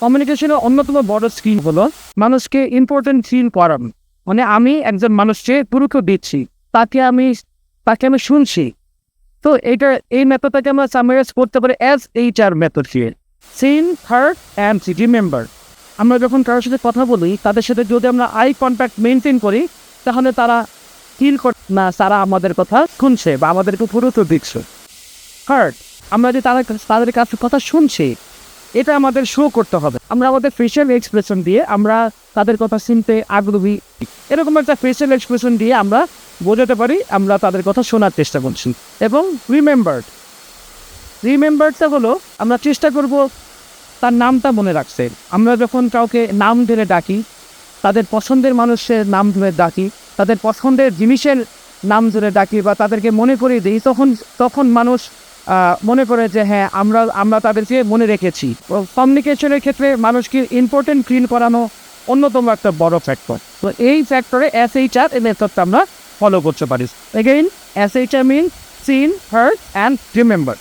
কমিউনিকেশনের অন্যতম বড় স্কিল হলো মানুষকে ইম্পর্টেন্ট ফিল করানো। মানে আমি একজন মানুষকে গুরুত্ব দিচ্ছি, তাকে আমি শুনছি। তো এই মেথডটাকে আমরা সামারাইজ করতে পারি অ্যাজ HR মেথড দিয়ে। Seen, heart and remember. আমরা যখন কারোর সাথে কথা বলি, তাদের সাথে যদি আমরা আই কন্ট্যাক্ট মেনটেন করি, তাহলে তারা ফিল করে না তারা আমাদের কথা শুনছে বা আমাদেরকে গুরুত্ব দিচ্ছে। হার্ট, আমরা যে তাদের কাছে কথা শুনছি, এটা আমাদের শো করতে হবে। আমরা আমাদের ফেশিয়াল এক্সপ্রেশন দিয়ে আমরা তাদের কথা শুনতে আগ্রহী, এরকম একটা ফেশিয়াল এক্সপ্রেশন দিয়ে আমরা বোঝাতে পারি আমরা তাদের কথা শোনার চেষ্টা করছি। এবং রিমেম্বারটা হলো আমরা চেষ্টা করব তার নামটা মনে রাখতে। আমরা যখন কাউকে নাম ধরে ডাকি, তাদের পছন্দের মানুষের নাম ধরে ডাকি, তাদের পছন্দের জিনিসের নাম ধরে ডাকি বা তাদেরকে মনে করিয়ে দিই, তখন মানুষ মনে করে যে হ্যাঁ আমরা তাদেরকে মনে রেখেছি। কমিউনিকেশনের ক্ষেত্রে মানুষকে ইম্পর্টেন্ট ফিল করানো অন্যতম একটা বড় ফ্যাক্টর। তো এই ফ্যাক্টরে SHR এই মেথডটা আমরা ফলো করতে পারি। Again SHR mean seen, heart and remember.